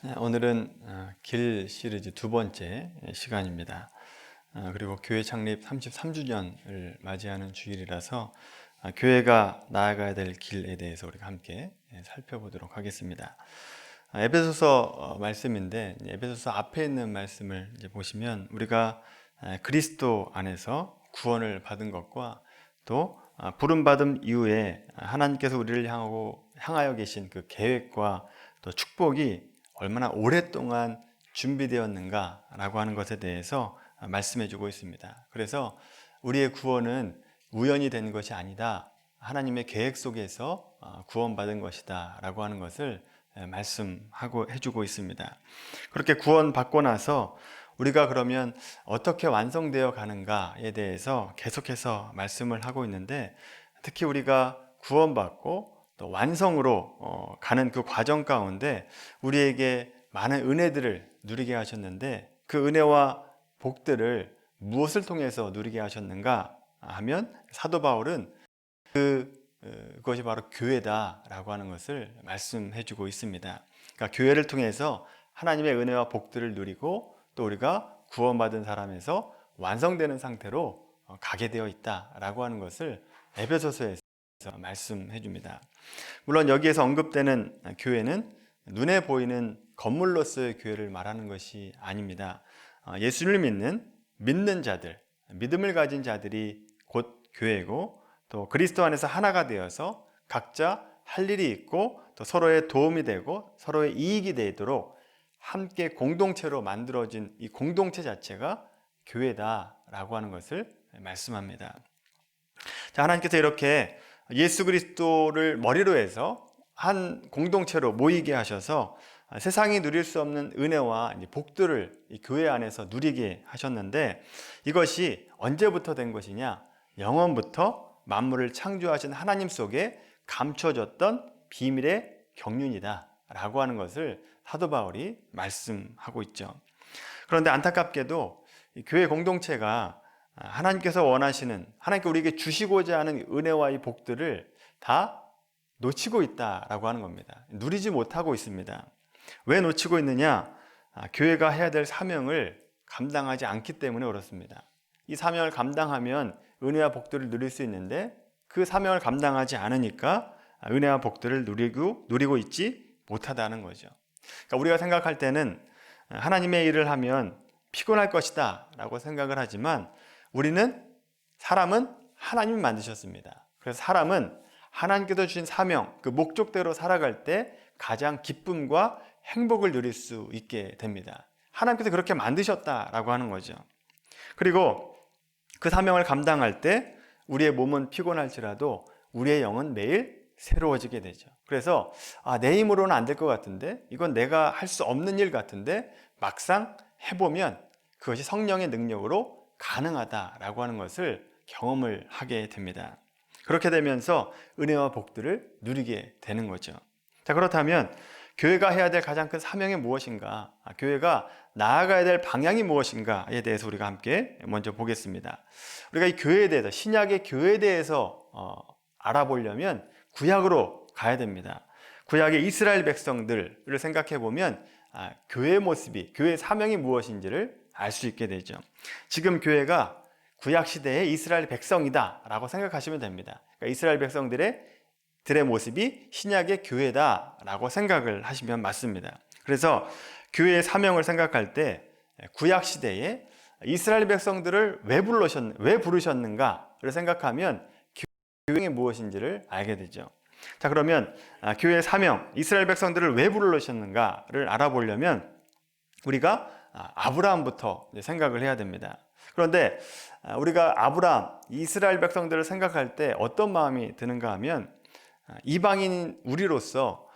오늘은 길 시리즈 두 번째 시간입니다. 그리고 교회 창립 33주년을 맞이하는 주일이라서 교회가 나아가야 될 길에 대해서 우리가 함께 살펴보도록 하겠습니다. 에베소서 말씀인데, 에베소서 앞에 있는 말씀을 이제 보시면 우리가 그리스도 안에서 구원을 받은 것과 또 부름받음 이후에 하나님께서 우리를 향하여 계신 그 계획과 또 축복이 얼마나 오랫동안 준비되었는가라고 하는 것에 대해서 말씀해 주고 있습니다. 그래서 우리의 구원은 우연히 된 것이 아니다, 하나님의 계획 속에서 구원받은 것이다 라고 하는 것을 말씀하고 해주고 있습니다. 그렇게 구원받고 나서 우리가 그러면 어떻게 완성되어 가는가에 대해서 계속해서 말씀을 하고 있는데, 특히 우리가 구원받고 또 완성으로 가는 그 과정 가운데 우리에게 많은 은혜들을 누리게 하셨는데, 그 은혜와 복들을 무엇을 통해서 누리게 하셨는가 하면 사도 바울은 그것이 바로 교회다라고 하는 것을 말씀해 주고 있습니다. 그러니까 교회를 통해서 하나님의 은혜와 복들을 누리고 또 우리가 구원받은 사람에서 완성되는 상태로 가게 되어 있다라고 하는 것을 에베소서에서 말씀해 줍니다. 물론 여기에서 언급되는 교회는 눈에 보이는 건물로서의 교회를 말하는 것이 아닙니다. 예수를 믿는 자들, 믿음을 가진 자들이 곧 교회고, 또 그리스도 안에서 하나가 되어서 각자 할 일이 있고 또 서로의 도움이 되고 서로의 이익이 되도록 함께 공동체로 만들어진 이 공동체 자체가 교회다라고 하는 것을 말씀합니다. 자, 하나님께서 이렇게 예수 그리스도를 머리로 해서 한 공동체로 모이게 하셔서 세상이 누릴 수 없는 은혜와 복들을 이 교회 안에서 누리게 하셨는데, 이것이 언제부터 된 것이냐? 영원부터 만물을 창조하신 하나님 속에 감춰졌던 비밀의 경륜이다 라고 하는 것을 사도 바울이 말씀하고 있죠. 그런데 안타깝게도 이 교회 공동체가 하나님께서 원하시는, 하나님께 우리에게 주시고자 하는 은혜와 이 복들을 다 놓치고 있다라고 하는 겁니다. 누리지 못하고 있습니다. 왜 놓치고 있느냐? 교회가 해야 될 사명을 감당하지 않기 때문에 그렇습니다. 이 사명을 감당하면 은혜와 복들을 누릴 수 있는데, 그 사명을 감당하지 않으니까 은혜와 복들을 누리고 있지 못하다는 거죠. 그러니까 우리가 생각할 때는 하나님의 일을 하면 피곤할 것이다 라고 생각을 하지만, 사람은 하나님이 만드셨습니다. 그래서 사람은 하나님께서 주신 사명, 그 목적대로 살아갈 때 가장 기쁨과 행복을 누릴 수 있게 됩니다. 하나님께서 그렇게 만드셨다라고 하는 거죠. 그리고 그 사명을 감당할 때 우리의 몸은 피곤할지라도 우리의 영은 매일 새로워지게 되죠. 그래서 내 힘으로는 안 될 것 같은데, 이건 내가 할 수 없는 일 같은데, 막상 해보면 그것이 성령의 능력으로 가능하다라고 하는 것을 경험을 하게 됩니다. 그렇게 되면서 은혜와 복들을 누리게 되는 거죠. 자, 그렇다면 교회가 해야 될 가장 큰 사명이 무엇인가? 교회가 나아가야 될 방향이 무엇인가에 대해서 우리가 함께 먼저 보겠습니다. 우리가 이 교회에 대해서, 신약의 교회에 대해서 알아보려면 구약으로 가야 됩니다. 구약의 이스라엘 백성들을 생각해 보면 교회의 모습이, 교회의 사명이 무엇인지를 알 수 있게 되죠. 지금 교회가 구약 시대의 이스라엘 백성이다 라고 생각하시면 됩니다. 그러니까 이스라엘 백성들의 모습이 신약의 교회다 라고 생각을 하시면 맞습니다. 그래서 교회의 사명을 생각할 때 구약 시대에 이스라엘 백성들을 왜 부르셨는가를 생각하면 교회가 무엇인지를 알게 되죠. 자, 그러면 교회의 사명, 이스라엘 백성들을 왜 부르셨는가를 알아보려면 우리가 아브라함부터 생각을 해야 됩니다. 그런데 우리가 아브라함, 이스라엘 백성들을 생각할 때 어떤 마음이 드는가 하면, 이방인 우리로서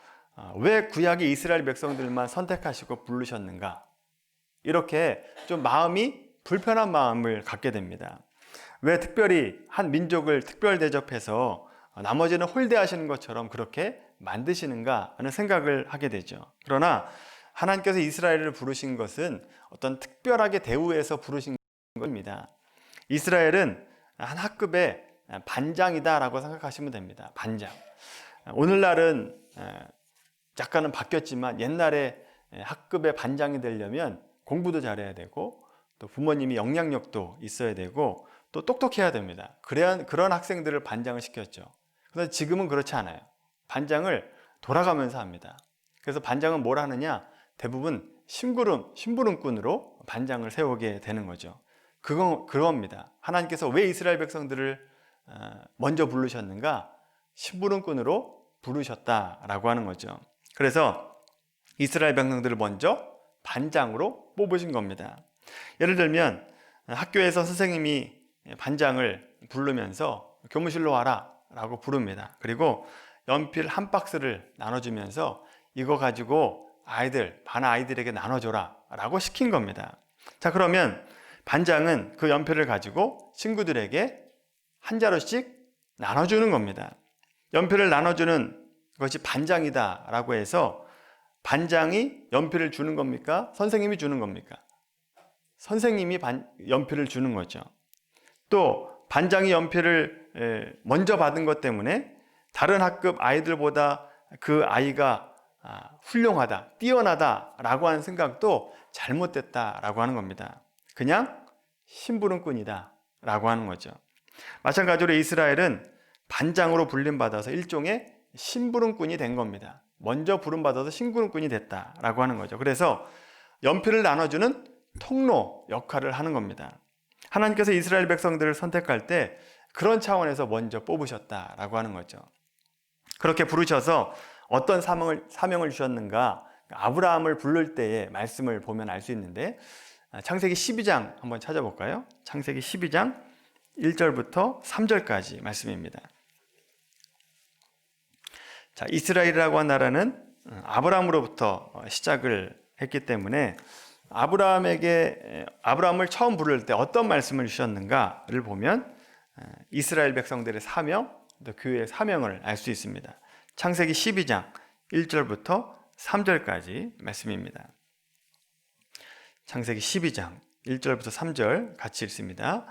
왜 구약의 이스라엘 백성들만 선택하시고 부르셨는가, 이렇게 좀 마음이 불편한 마음을 갖게 됩니다. 왜 특별히 한 민족을 특별 대접해서 나머지는 홀대하시는 것처럼 그렇게 만드시는가 하는 생각을 하게 되죠. 그러나 하나님께서 이스라엘을 부르신 것은 어떤 특별하게 대우해서 부르신 겁니다. 이스라엘은 한 학급의 반장이다라고 생각하시면 됩니다. 반장. 오늘날은 약간은 바뀌었지만 옛날에 학급의 반장이 되려면 공부도 잘해야 되고 또 부모님이 영향력도 있어야 되고 또 똑똑해야 됩니다. 그런 학생들을 반장을 시켰죠. 그런데 지금은 그렇지 않아요. 반장을 돌아가면서 합니다. 그래서 반장은 뭘 하느냐? 대부분 심부름꾼으로 반장을 세우게 되는 거죠. 그겁니다. 하나님께서 왜 이스라엘 백성들을 먼저 부르셨는가? 심부름꾼으로 부르셨다라고 하는 거죠. 그래서 이스라엘 백성들을 먼저 반장으로 뽑으신 겁니다. 예를 들면 학교에서 선생님이 반장을 부르면서 교무실로 와라 라고 부릅니다. 그리고 연필 한 박스를 나눠주면서 이거 가지고 반 아이들에게 나눠줘라 라고 시킨 겁니다. 자, 그러면 반장은 그 연필을 가지고 친구들에게 한 자루씩 나눠주는 겁니다. 연필을 나눠주는 것이 반장이다 라고 해서 반장이 연필을 주는 겁니까? 선생님이 주는 겁니까? 선생님이 연필을 주는 거죠. 또 반장이 연필을 먼저 받은 것 때문에 다른 학급 아이들보다 그 아이가 훌륭하다, 뛰어나다 라고 하는 생각도 잘못됐다 라고 하는 겁니다. 그냥 심부름꾼이다 라고 하는 거죠. 마찬가지로 이스라엘은 반장으로 불림받아서 일종의 심부름꾼이 된 겁니다. 먼저 부름받아서 심부름꾼이 됐다 라고 하는 거죠. 그래서 연필을 나눠주는 통로 역할을 하는 겁니다. 하나님께서 이스라엘 백성들을 선택할 때 그런 차원에서 먼저 뽑으셨다라고 하는 거죠. 그렇게 부르셔서 어떤 사명을 주셨는가? 아브라함을 부를 때의 말씀을 보면 알 수 있는데 창세기 12장 한번 찾아볼까요? 창세기 12장 1절부터 3절까지 말씀입니다. 자, 이스라엘이라고 한 나라는 아브라함으로부터 시작을 했기 때문에 아브라함을 처음 부를 때 어떤 말씀을 주셨는가를 보면 이스라엘 백성들의 사명, 또 교회의 사명을 알 수 있습니다. 창세기 12장 1절부터 3절까지 말씀입니다. 창세기 12장 1절부터 3절 같이 읽습니다.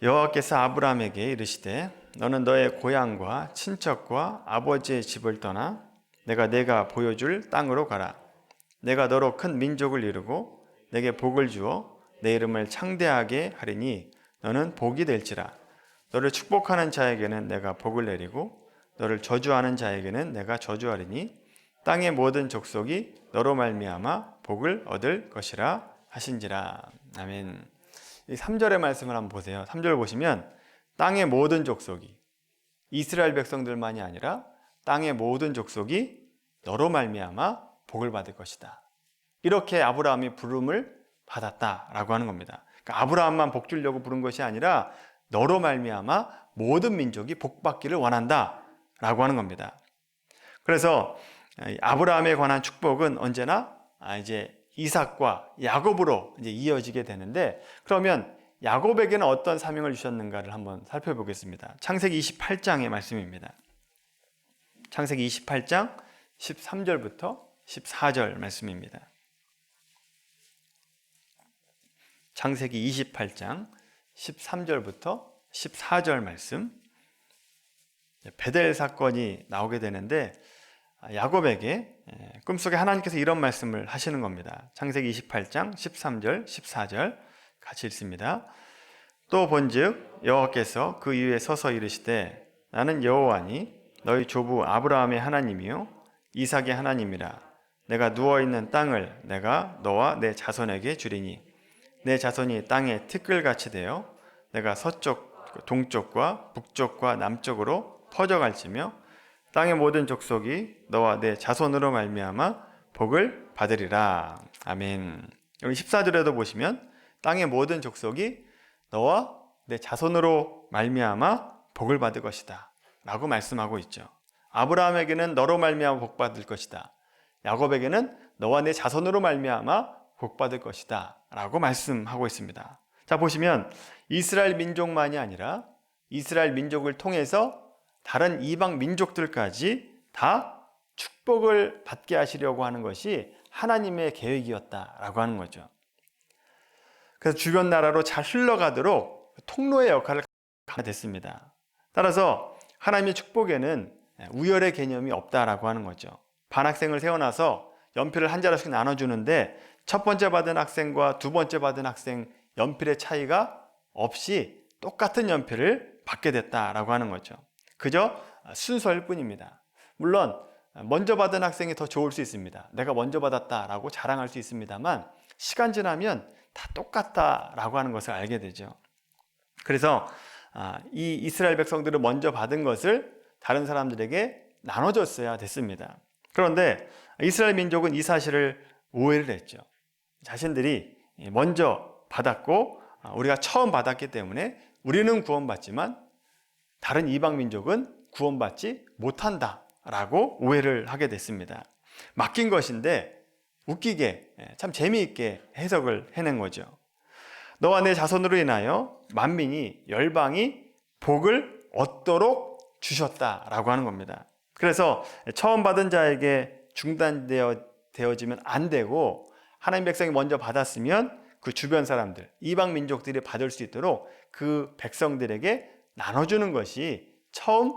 여호와께서 아브라함에게 이르시되 너는 너의 고향과 친척과 아버지의 집을 떠나 내가 보여줄 땅으로 가라. 내가 너로 큰 민족을 이루고 내게 복을 주어 내 이름을 창대하게 하리니 너는 복이 될지라. 너를 축복하는 자에게는 내가 복을 내리고 너를 저주하는 자에게는 내가 저주하리니 땅의 모든 족속이 너로 말미암아 복을 얻을 것이라 하신지라. 아멘. 이 3절의 말씀을 한번 보세요. 3절 보시면 땅의 모든 족속이, 이스라엘 백성들만이 아니라 땅의 모든 족속이 너로 말미암아 복을 받을 것이다. 이렇게 아브라함이 부름을 받았다라고 하는 겁니다. 그러니까 아브라함만 복 주려고 부른 것이 아니라 너로 말미암아 모든 민족이 복 받기를 원한다라고 하는 겁니다. 그래서 아브라함에 관한 축복은 언제나 이제 이삭과 야곱으로 이제 이어지게 되는데, 그러면 야곱에게는 어떤 사명을 주셨는가를 한번 살펴보겠습니다. 창세기 28장의 말씀입니다. 창세기 28장 13절부터 14절 말씀입니다. 창세기 28장 13절부터 14절 말씀. 베델 사건이 나오게 되는데 야곱에게 꿈속에 하나님께서 이런 말씀을 하시는 겁니다. 창세기 28장 13절 14절 같이 읽습니다. 또 본즉 여호와께서 그 위에 서서 이르시되 나는 여호와니 너희 조부 아브라함의 하나님이요 이삭의 하나님이라. 내가 누워있는 땅을 내가 너와 내 자손에게 주리니 내 자손이 땅에 티끌같이 되어 내가 서쪽 동쪽과 북쪽과 남쪽으로 퍼져갈지며 땅의 모든 족속이 너와 내 자손으로 말미암아 복을 받으리라. 아멘. 여기 14절에도 보시면 땅의 모든 족속이 너와 내 자손으로 말미암아 복을 받을 것이다 라고 말씀하고 있죠. 아브라함에게는 너로 말미암아 복 받을 것이다. 야곱에게는 너와 내 자손으로 말미암아 복 받을 것이다 라고 말씀하고 있습니다. 자, 보시면 이스라엘 민족만이 아니라 이스라엘 민족을 통해서 다른 이방 민족들까지 다 축복을 받게 하시려고 하는 것이 하나님의 계획이었다라고 하는 거죠. 그래서 주변 나라로 잘 흘러가도록 통로의 역할을 하게 됐습니다. 따라서 하나님의 축복에는 우열의 개념이 없다라고 하는 거죠. 반학생을 세워놔서 연필을 한 자루씩 나눠주는데 첫 번째 받은 학생과 두 번째 받은 학생 연필의 차이가 없이 똑같은 연필을 받게 됐다라고 하는 거죠. 그저 순서일 뿐입니다. 물론 먼저 받은 학생이 더 좋을 수 있습니다. 내가 먼저 받았다라고 자랑할 수 있습니다만 시간 지나면 다 똑같다라고 하는 것을 알게 되죠. 그래서 이 이스라엘 백성들은 먼저 받은 것을 다른 사람들에게 나눠줬어야 됐습니다. 그런데 이스라엘 민족은 이 사실을 오해를 했죠. 자신들이 먼저 받았고 우리가 처음 받았기 때문에 우리는 구원받지만 다른 이방 민족은 구원받지 못한다라고 오해를 하게 됐습니다. 맡긴 것인데 웃기게 참 재미있게 해석을 해낸 거죠. 너와 내 자손으로 인하여 만민이 열방이 복을 얻도록 주셨다라고 하는 겁니다. 그래서 처음 받은 자에게 중단되어지면 안 되고 하나님 백성이 먼저 받았으면 그 주변 사람들, 이방 민족들이 받을 수 있도록 그 백성들에게 나눠주는 것이 처음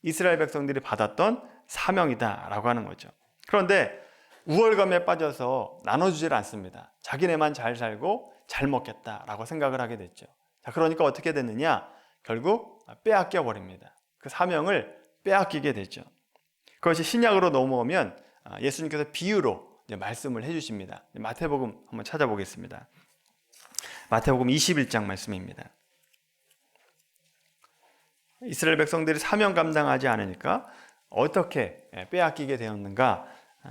이스라엘 백성들이 받았던 사명이다라고 하는 거죠. 그런데 우월감에 빠져서 나눠주질 않습니다. 자기네만 잘 살고 잘 먹겠다라고 생각을 하게 됐죠. 자, 그러니까 어떻게 됐느냐? 결국 빼앗겨 버립니다. 그 사명을 빼앗기게 되죠. 그것이 신약으로 넘어오면 예수님께서 비유로 말씀을 해주십니다. 마태복음 한번 찾아보겠습니다. 마태복음 21장 말씀입니다. 이스라엘 백성들이 사명 감당하지 않으니까 어떻게 빼앗기게 되었는가?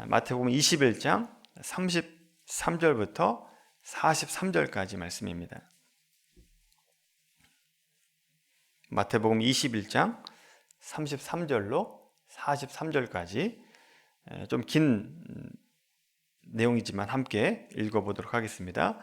마태복음 21장 33절부터 43절까지 말씀입니다. 마태복음 21장 33절로 43절까지 좀 긴 내용이지만 함께 읽어보도록 하겠습니다.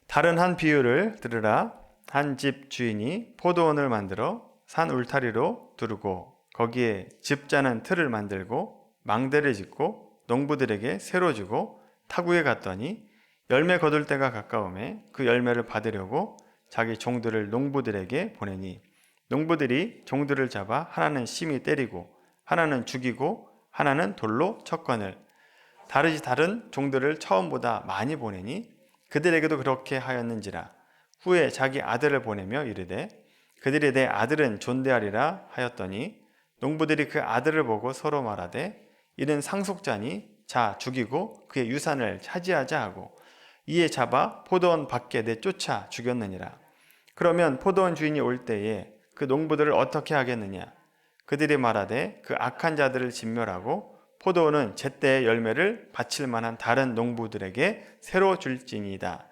다른 한 비유를 들으라. 한 집 주인이 포도원을 만들어 산 울타리로 두르고 거기에 즙 짜는 틀을 만들고 망대를 짓고 농부들에게 새로 주고 타구에 갔더니 열매 거둘 때가 가까우매 그 열매를 받으려고 자기 종들을 농부들에게 보내니 농부들이 종들을 잡아 하나는 심히 때리고 하나는 죽이고 하나는 돌로 쳤거늘 다른 종들을 처음보다 많이 보내니 그들에게도 그렇게 하였는지라 후에 자기 아들을 보내며 이르되 그들이 내 아들은 존대하리라 하였더니 농부들이 그 아들을 보고 서로 말하되 이는 상속자니 자 죽이고 그의 유산을 차지하자 하고 이에 잡아 포도원 밖에 내쫓아 죽였느니라. 그러면 포도원 주인이 올 때에 그 농부들을 어떻게 하겠느냐? 그들이 말하되 그 악한 자들을 진멸하고 포도원은 제때의 열매를 바칠 만한 다른 농부들에게 새로 줄지니이다.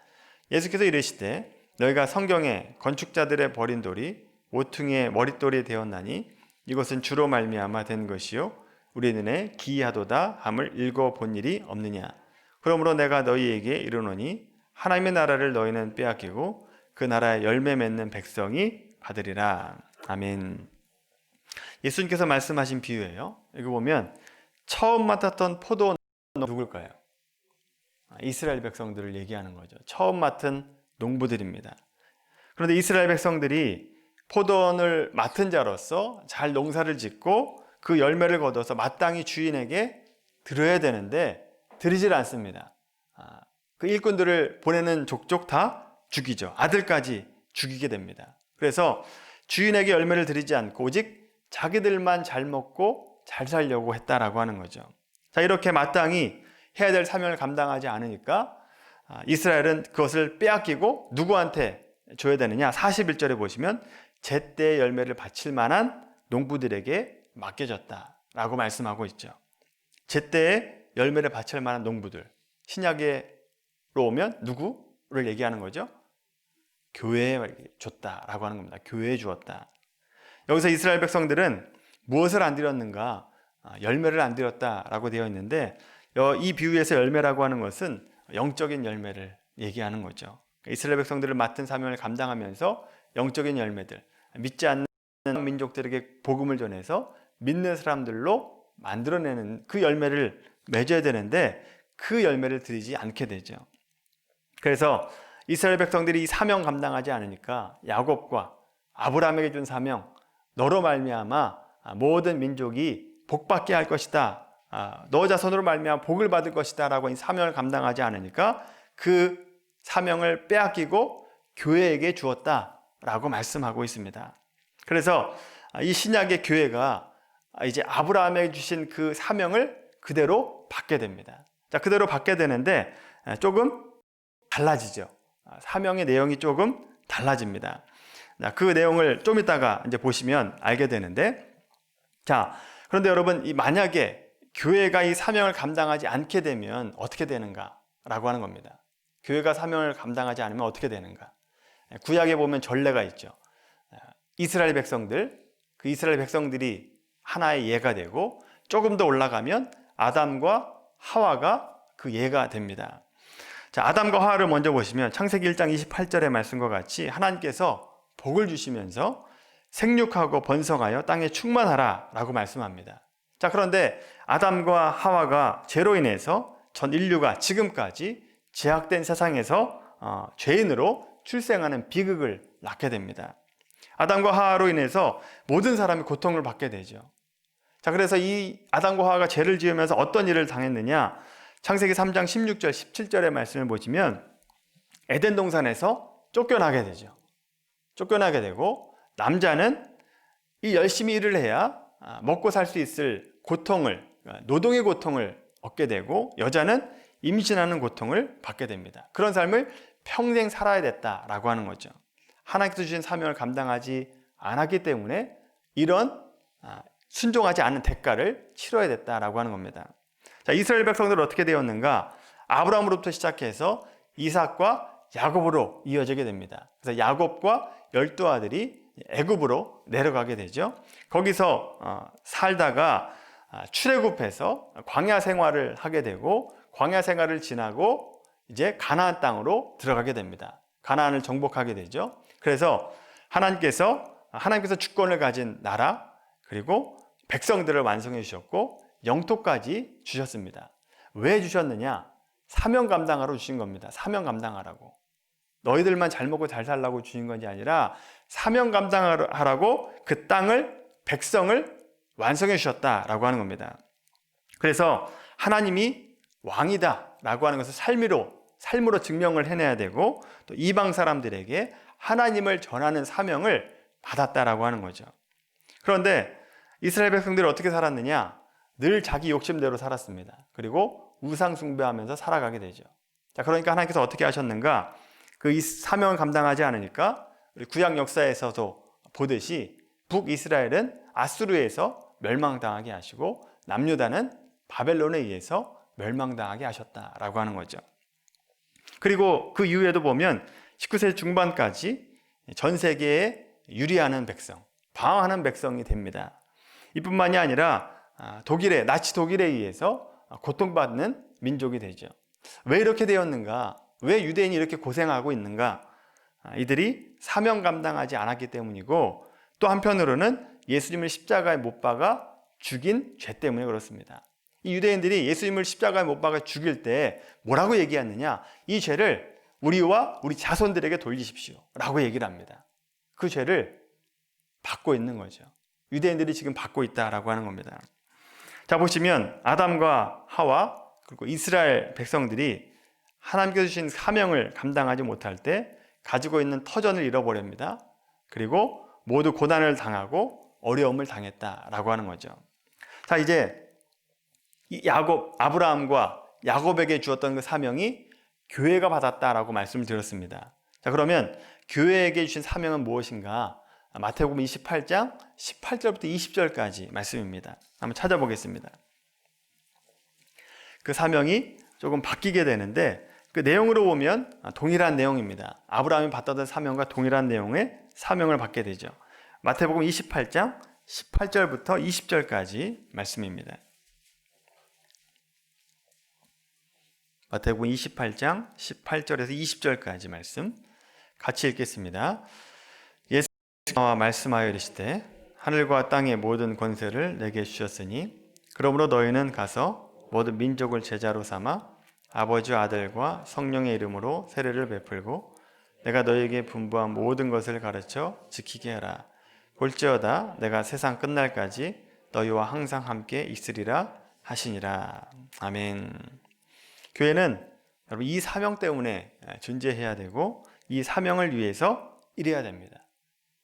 예수께서 이르시되 너희가 성경에 건축자들의 버린 돌이 모퉁이의 머릿돌이 되었나니 이것은 주로 말미암아 된 것이요 우리 눈에 기이하도다 함을 읽어본 일이 없느냐. 그러므로 내가 너희에게 이르노니 하나님의 나라를 너희는 빼앗기고 그 나라의 열매 맺는 백성이 받으리라. 아멘. 예수님께서 말씀하신 비유예요. 여기 보면 처음 맡았던 포도원 누굴까요? 이스라엘 백성들을 얘기하는 거죠. 처음 맡은 농부들입니다. 그런데 이스라엘 백성들이 포도원을 맡은 자로서 잘 농사를 짓고 그 열매를 거둬서 마땅히 주인에게 드려야 되는데 드리질 않습니다. 그 일꾼들을 보내는 족족 다 죽이죠. 아들까지 죽이게 됩니다. 그래서 주인에게 열매를 드리지 않고 오직 자기들만 잘 먹고 잘 살려고 했다라고 하는 거죠. 자, 이렇게 마땅히 해야 될 사명을 감당하지 않으니까 이스라엘은 그것을 빼앗기고 누구한테 줘야 되느냐? 41절에 보시면 제때 열매를 바칠 만한 농부들에게 맡겨졌다라고 말씀하고 있죠. 제때에 열매를 바칠 만한 농부들. 신약으로 오면 누구를 얘기하는 거죠? 교회에 줬다라고 하는 겁니다. 교회에 주었다. 여기서 이스라엘 백성들은 무엇을 안 드렸는가? 열매를 안 드렸다라고 되어 있는데 이 비유에서 열매라고 하는 것은 영적인 열매를 얘기하는 거죠. 이스라엘 백성들을 맡은 사명을 감당하면서 영적인 열매들, 믿지 않는 민족들에게 복음을 전해서 믿는 사람들로 만들어내는 그 열매를 맺어야 되는데 그 열매를 드리지 않게 되죠. 그래서 이스라엘 백성들이 이 사명 감당하지 않으니까 야곱과 아브라함에게 준 사명, 너로 말미암아 모든 민족이 복받게 할 것이다 너 자손으로 말미암아 복을 받을 것이다 라고 이 사명을 감당하지 않으니까 그 사명을 빼앗기고 교회에게 주었다라고 말씀하고 있습니다. 그래서 이 신약의 교회가 이제 아브라함에게 주신 그 사명을 그대로 받게 됩니다. 자, 그대로 받게 되는데 조금 달라지죠. 사명의 내용이 조금 달라집니다. 그 내용을 좀 이따가 이제 보시면 알게 되는데, 자, 그런데 여러분, 만약에 교회가 이 사명을 감당하지 않게 되면 어떻게 되는가라고 하는 겁니다. 교회가 사명을 감당하지 않으면 어떻게 되는가? 구약에 보면 전례가 있죠. 이스라엘 백성들, 그 이스라엘 백성들이 하나의 예가 되고 조금 더 올라가면 아담과 하와가 그 예가 됩니다. 자, 아담과 하와를 먼저 보시면 창세기 1장 28절의 말씀과 같이 하나님께서 복을 주시면서 생육하고 번성하여 땅에 충만하라 라고 말씀합니다. 자, 그런데 아담과 하와가 죄로 인해서 전 인류가 지금까지 제약된 세상에서 죄인으로 출생하는 비극을 낳게 됩니다. 아담과 하와로 인해서 모든 사람이 고통을 받게 되죠. 자, 그래서 이 아담과 하와가 죄를 지으면서 어떤 일을 당했느냐? 창세기 3장 16절, 17절의 말씀을 보시면 에덴 동산에서 쫓겨나게 되죠. 쫓겨나게 되고 남자는 이 열심히 일을 해야 먹고 살 수 있을 고통을, 노동의 고통을 얻게 되고 여자는 임신하는 고통을 받게 됩니다. 그런 삶을 평생 살아야 됐다라고 하는 거죠. 하나님께서 주신 사명을 감당하지 않았기 때문에 이런 순종하지 않는 대가를 치러야 됐다라고 하는 겁니다. 자, 이스라엘 백성들은 어떻게 되었는가? 아브라함으로부터 시작해서 이삭과 야곱으로 이어지게 됩니다. 그래서 야곱과 12아들이 애굽으로 내려가게 되죠. 거기서 살다가 출애굽해서 광야 생활을 하게 되고 광야 생활을 지나고 이제 가나안 땅으로 들어가게 됩니다. 가나안을 정복하게 되죠. 그래서 하나님께서 주권을 가진 나라 그리고 백성들을 완성해 주셨고 영토까지 주셨습니다. 왜 주셨느냐? 사명 감당하러 주신 겁니다. 사명 감당하라고. 너희들만 잘 먹고 잘 살라고 주신 것이 아니라 사명 감당하라고 그 땅을, 백성을 완성해 주셨다라고 하는 겁니다. 그래서 하나님이 왕이다 라고 하는 것을 삶으로 증명을 해내야 되고 또 이방 사람들에게 하나님을 전하는 사명을 받았다라고 하는 거죠. 그런데 이스라엘 백성들이 어떻게 살았느냐? 늘 자기 욕심대로 살았습니다. 그리고 우상 숭배하면서 살아가게 되죠. 자, 그러니까 하나님께서 어떻게 하셨는가? 그 사명을 감당하지 않으니까 우리 구약 역사에서도 보듯이 북이스라엘은 아수르에서 멸망당하게 하시고 남유다는 바벨론에 의해서 멸망당하게 하셨다라고 하는 거죠. 그리고 그 이후에도 보면 19세기 중반까지 전 세계에 유리하는 백성, 방황하는 백성이 됩니다. 이뿐만이 아니라 나치 독일에 의해서 고통받는 민족이 되죠. 왜 이렇게 되었는가? 왜 유대인이 이렇게 고생하고 있는가? 이들이 사명 감당하지 않았기 때문이고 또 한편으로는 예수님을 십자가에 못 박아 죽인 죄 때문에 그렇습니다. 이 유대인들이 예수님을 십자가에 못 박아 죽일 때 뭐라고 얘기했느냐? 이 죄를 우리와 우리 자손들에게 돌리십시오 라고 얘기를 합니다. 그 죄를 받고 있는 거죠. 유대인들이 지금 받고 있다라고 하는 겁니다. 자, 보시면 아담과 하와 그리고 이스라엘 백성들이 하나님께서 주신 사명을 감당하지 못할 때 가지고 있는 터전을 잃어버립니다. 그리고 모두 고난을 당하고 어려움을 당했다라고 하는 거죠. 자, 이제 아브라함과 야곱에게 주었던 그 사명이 교회가 받았다라고 말씀을 드렸습니다. 자, 그러면 교회에게 주신 사명은 무엇인가? 마태복음 28장 18절부터 20절까지 말씀입니다. 한번 찾아보겠습니다. 그 사명이 조금 바뀌게 되는데 그 내용으로 보면 동일한 내용입니다. 아브라함이 받았던 사명과 동일한 내용의 사명을 받게 되죠. 마태복음 28장 18절부터 20절까지 말씀입니다. 마태복음 28장 18절에서 20절까지 말씀 같이 읽겠습니다. 예수께서 말씀하여 이르시되 하늘과 땅의 모든 권세를 내게 주셨으니 그러므로 너희는 가서 모든 민족을 제자로 삼아 아버지와 아들과 성령의 이름으로 세례를 베풀고 내가 너희에게 분부한 모든 것을 가르쳐 지키게 하라. 볼지어다 내가 세상 끝날까지 너희와 항상 함께 있으리라. 하시니라. 아멘. 교회는 여러분 이 사명 때문에 존재해야 되고 이 사명을 위해서 일해야 됩니다.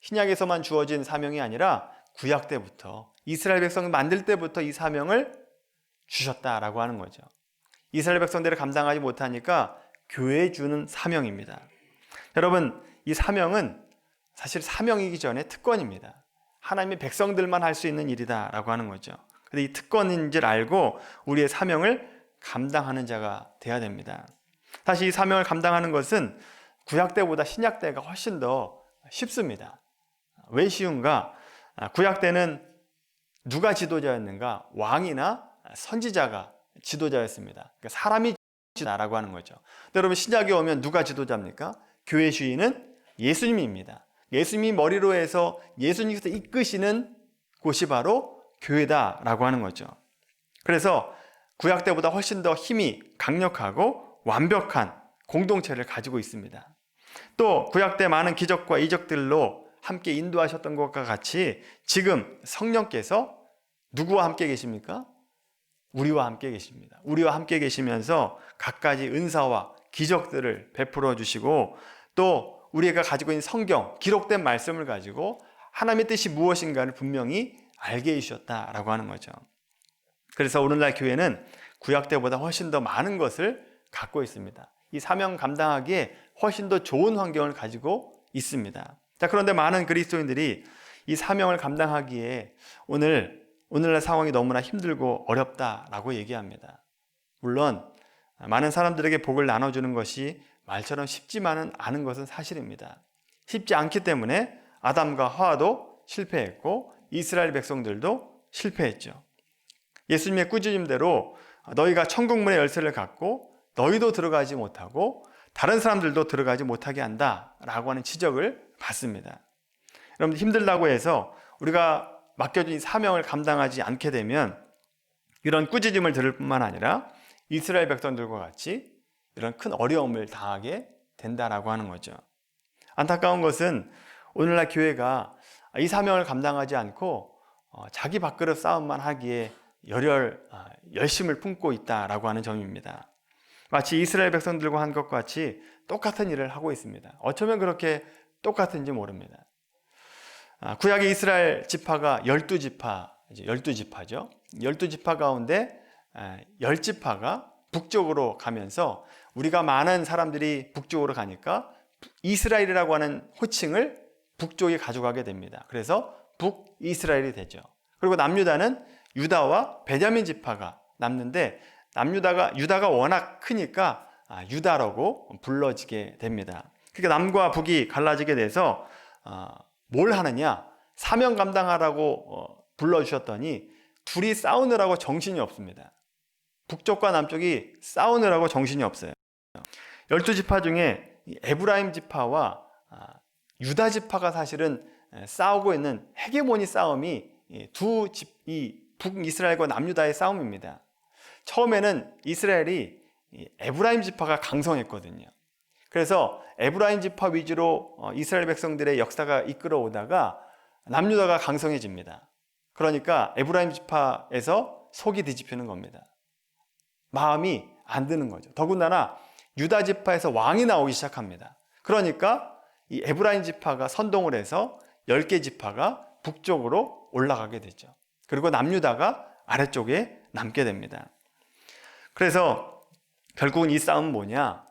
신약에서만 주어진 사명이 아니라 구약 때부터 이스라엘 백성을 만들 때부터 이 사명을 주셨다라고 하는 거죠. 이스라엘 백성들을 감당하지 못하니까 교회에 주는 사명입니다. 여러분, 이 사명은 사실 사명이기 전에 특권입니다. 하나님의 백성들만 할 수 있는 일이다라고 하는 거죠. 근데 이 특권인 줄 알고 우리의 사명을 감당하는 자가 돼야 됩니다. 사실 이 사명을 감당하는 것은 구약 때보다 신약 때가 훨씬 더 쉽습니다. 왜 쉬운가? 구약 때는 누가 지도자였는가? 왕이나 선지자가 지도자였습니다. 그러니까 사람이 지도자라고 하는 거죠. 여러분 신약에 오면 누가 지도자입니까? 교회 주인은 예수님입니다. 예수님이 머리로 해서 예수님께서 이끄시는 곳이 바로 교회다라고 하는 거죠. 그래서 구약 때보다 훨씬 더 힘이 강력하고 완벽한 공동체를 가지고 있습니다. 또 구약 때 많은 기적과 이적들로 함께 인도하셨던 것과 같이 지금 성령께서 누구와 함께 계십니까? 우리와 함께 계십니다. 우리와 함께 계시면서 갖가지 은사와 기적들을 베풀어 주시고 또 우리가 가지고 있는 성경, 기록된 말씀을 가지고 하나님의 뜻이 무엇인가를 분명히 알게 해주셨다라고 하는 거죠. 그래서 오늘날 교회는 구약 때보다 훨씬 더 많은 것을 갖고 있습니다. 이 사명 감당하기에 훨씬 더 좋은 환경을 가지고 있습니다. 자, 그런데 많은 그리스도인들이 이 사명을 감당하기에 오늘날 상황이 너무나 힘들고 어렵다라고 얘기합니다. 물론 많은 사람들에게 복을 나눠주는 것이 말처럼 쉽지만은 않은 것은 사실입니다. 쉽지 않기 때문에 아담과 하와도 실패했고 이스라엘 백성들도 실패했죠. 예수님의 꾸짖음대로 너희가 천국문의 열쇠를 갖고 너희도 들어가지 못하고 다른 사람들도 들어가지 못하게 한다라고 하는 지적을 받습니다. 여러분 힘들다고 해서 우리가 맡겨진 사명을 감당하지 않게 되면 이런 꾸짖음을 들을 뿐만 아니라 이스라엘 백성들과 같이 이런 큰 어려움을 당하게 된다라고 하는 거죠. 안타까운 것은 오늘날 교회가 이 사명을 감당하지 않고 자기 밥그릇 싸움만 하기에 열심을 품고 있다라고 하는 점입니다. 마치 이스라엘 백성들과 한 것 같이 똑같은 일을 하고 있습니다. 어쩌면 그렇게 똑같은지 모릅니다. 구약의 이스라엘 지파가 12지파죠. 12지파 가운데 10지파가 북쪽으로 가면서 우리가 많은 사람들이 북쪽으로 가니까 이스라엘이라고 하는 호칭을 북쪽에 가져가게 됩니다. 그래서 북이스라엘이 되죠. 그리고 남유다는 유다와 베냐민 지파가 남는데 유다가 워낙 크니까 유다라고 불러지게 됩니다. 그러니까 남과 북이 갈라지게 돼서 뭘 하느냐? 사명 감당하라고 불러주셨더니 둘이 싸우느라고 정신이 없습니다. 북쪽과 남쪽이 싸우느라고 정신이 없어요. 12지파 중에 에브라임 지파와 유다 지파가 사실은 싸우고 있는 헤게모니 싸움이 이 북이스라엘과 남유다의 싸움입니다. 처음에는 이스라엘이 에브라임 지파가 강성했거든요. 그래서 에브라임 지파 위주로 이스라엘 백성들의 역사가 이끌어오다가 남유다가 강성해집니다. 그러니까 에브라임 지파에서 속이 뒤집히는 겁니다. 마음이 안 드는 거죠. 더군다나 유다 지파에서 왕이 나오기 시작합니다. 그러니까 이 에브라임 지파가 선동을 해서 10개 지파가 북쪽으로 올라가게 되죠. 그리고 남유다가 아래쪽에 남게 됩니다. 그래서 결국은 이 싸움은 뭐냐?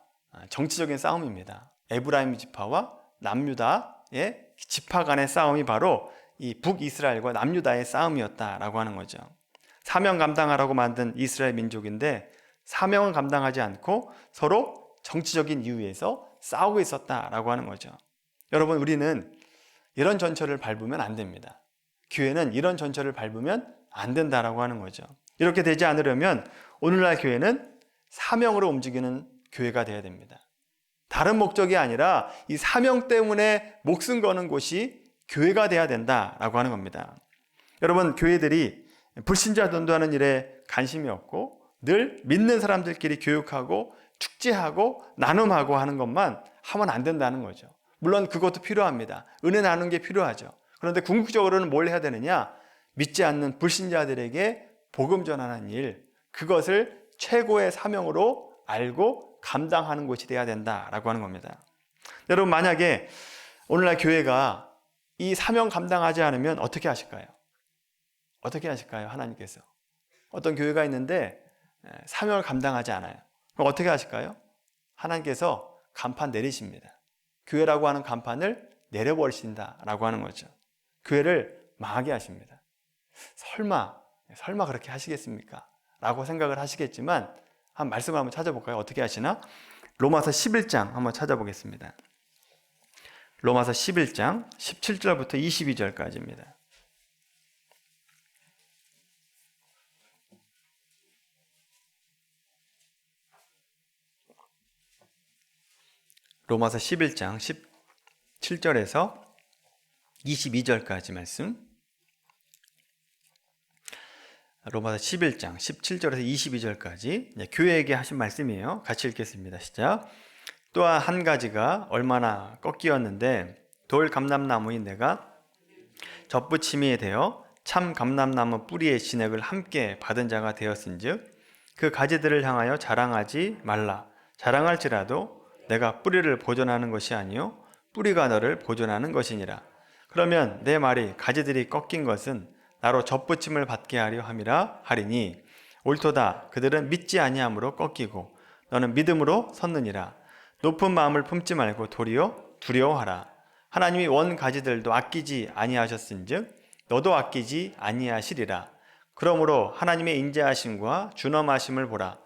정치적인 싸움입니다. 에브라임 지파와 남유다의 지파 간의 싸움이 바로 이 북이스라엘과 남유다의 싸움이었다라고 하는 거죠. 사명 감당하라고 만든 이스라엘 민족인데 사명을 감당하지 않고 서로 정치적인 이유에서 싸우고 있었다라고 하는 거죠. 여러분, 우리는 이런 전철을 밟으면 안 됩니다. 교회는 이런 전철을 밟으면 안 된다라고 하는 거죠. 이렇게 되지 않으려면 오늘날 교회는 사명으로 움직이는 교회가 되어야 됩니다. 다른 목적이 아니라 이 사명 때문에 목숨 거는 곳이 교회가 되어야 된다라고 하는 겁니다. 여러분, 교회들이 불신자 전도하는 일에 관심이 없고 늘 믿는 사람들끼리 교육하고 축제하고 나눔하고 하는 것만 하면 안 된다는 거죠. 물론 그것도 필요합니다. 은혜 나누는 게 필요하죠. 그런데 궁극적으로는 뭘 해야 되느냐? 믿지 않는 불신자들에게 복음 전하는 일, 그것을 최고의 사명으로 알고 감당하는 곳이 돼야 된다라고 하는 겁니다. 여러분, 만약에 오늘날 교회가 이 사명 감당하지 않으면 어떻게 하실까요? 어떻게 하실까요? 하나님께서. 어떤 교회가 있는데 사명을 감당하지 않아요. 그럼 어떻게 하실까요? 하나님께서 간판 내리십니다. 교회라고 하는 간판을 내려버리신다라고 하는 거죠. 교회를 망하게 하십니다. 설마 그렇게 하시겠습니까? 라고 생각을 하시겠지만 한 말씀을 한번 찾아볼까요? 어떻게 하시나? 로마서 11장 한번 찾아보겠습니다. 로마서 11장 17절부터 22절까지입니다. 로마서 11장 17절에서 22절까지 말씀. 로마서 11장 17절에서 22절까지 교회에게 하신 말씀이에요. 같이 읽겠습니다. 시작. 또한 한 가지가 얼마나 꺾이었는데 돌 감람나무인 내가 젖붙임이 되어 참 감람나무 뿌리의 진액을 함께 받은 자가 되었은즉 그 가지들을 향하여 자랑하지 말라. 자랑할지라도 내가 뿌리를 보존하는 것이 아니요 뿌리가 너를 보존하는 것이니라. 그러면 내 말이 가지들이 꺾인 것은 나로 젖붙임을 받게 하려 함이라 하리니 옳도다. 그들은 믿지 아니함으로 꺾이고 너는 믿음으로 섰느니라. 높은 마음을 품지 말고 도리어 두려워하라. 하나님이 원 가지들도 아끼지 아니하셨은즉 너도 아끼지 아니하시리라. 그러므로 하나님의 인자하심과 준엄하심을 보라.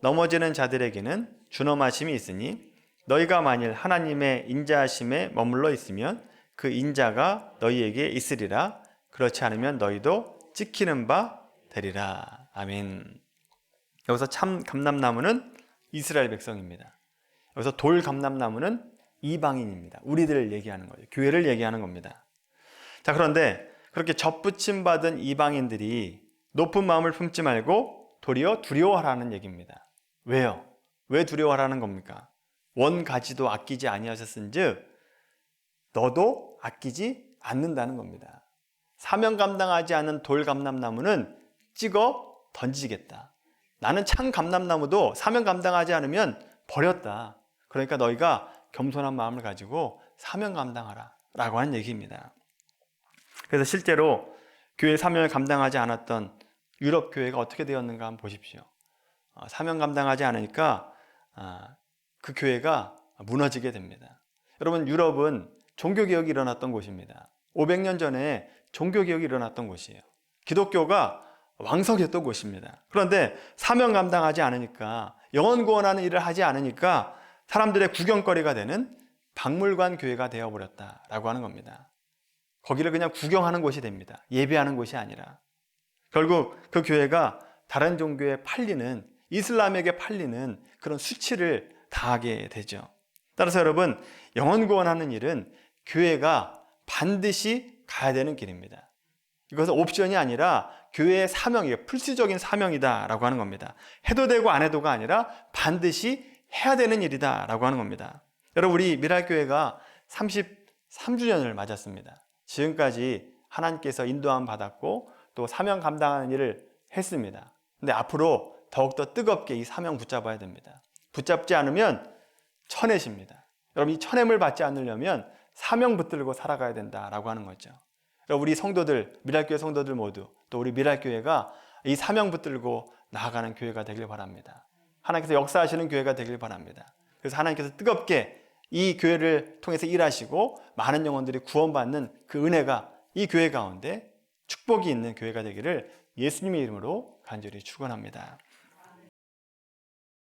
넘어지는 자들에게는 준엄하심이 있으니 너희가 만일 하나님의 인자하심에 머물러 있으면 그 인자가 너희에게 있으리라. 그렇지 않으면 너희도 찍히는 바 되리라. 아멘. 여기서 참 감람나무는 이스라엘 백성입니다. 여기서 돌 감람나무는 이방인입니다. 우리들을 얘기하는 거죠. 교회를 얘기하는 겁니다. 자, 그런데 그렇게 젖붙임 받은 이방인들이 높은 마음을 품지 말고 도리어 두려워하라는 얘기입니다. 왜요? 왜 두려워하라는 겁니까? 원 가지도 아끼지 아니하셨은즉 너도 아끼지 않는다는 겁니다. 사명 감당하지 않은 돌 감람나무는 찍어 던지겠다. 나는 참 감람나무도 사명 감당하지 않으면 버렸다. 그러니까 너희가 겸손한 마음을 가지고 사명 감당하라 라고 하는 얘기입니다. 그래서 실제로 교회 사명을 감당하지 않았던 유럽 교회가 어떻게 되었는가 한번 보십시오. 사명 감당하지 않으니까 그 교회가 무너지게 됩니다. 여러분, 유럽은 종교개혁이 일어났던 곳입니다. 500년 전에 종교개혁이 일어났던 곳이에요. 기독교가 왕성했던 곳입니다. 그런데 사명 감당하지 않으니까, 영혼 구원하는 일을 하지 않으니까 사람들의 구경거리가 되는 박물관 교회가 되어버렸다라고 하는 겁니다. 거기를 그냥 구경하는 곳이 됩니다. 예배하는 곳이 아니라. 결국 그 교회가 다른 종교에 팔리는, 이슬람에게 팔리는 그런 수치를 당하게 되죠. 따라서 여러분, 영혼 구원하는 일은 교회가 반드시 가야 되는 길입니다. 이것은 옵션이 아니라 교회의 사명이에요. 필수적인 사명이다라고 하는 겁니다. 해도 되고 안 해도가 아니라 반드시 해야 되는 일이다라고 하는 겁니다. 여러분, 우리 미랄교회가 33주년을 맞았습니다. 지금까지 하나님께서 인도함 받았고 또 사명 감당하는 일을 했습니다. 근데 앞으로 더욱더 뜨겁게 이 사명 붙잡아야 됩니다. 붙잡지 않으면 쳐내십니다. 여러분, 이 쳐냄을 받지 않으려면 사명 붙들고 살아가야 된다라고 하는 거죠. 우리 성도들, 미랄교회 성도들 모두, 또 우리 미랄교회가 이 사명 붙들고 나아가는 교회가 되길 바랍니다. 하나님께서 역사하시는 교회가 되길 바랍니다. 그래서 하나님께서 뜨겁게 이 교회를 통해서 일하시고 많은 영혼들이 구원받는 그 은혜가 이 교회 가운데 축복이 있는 교회가 되기를 예수님의 이름으로 간절히 축원합니다.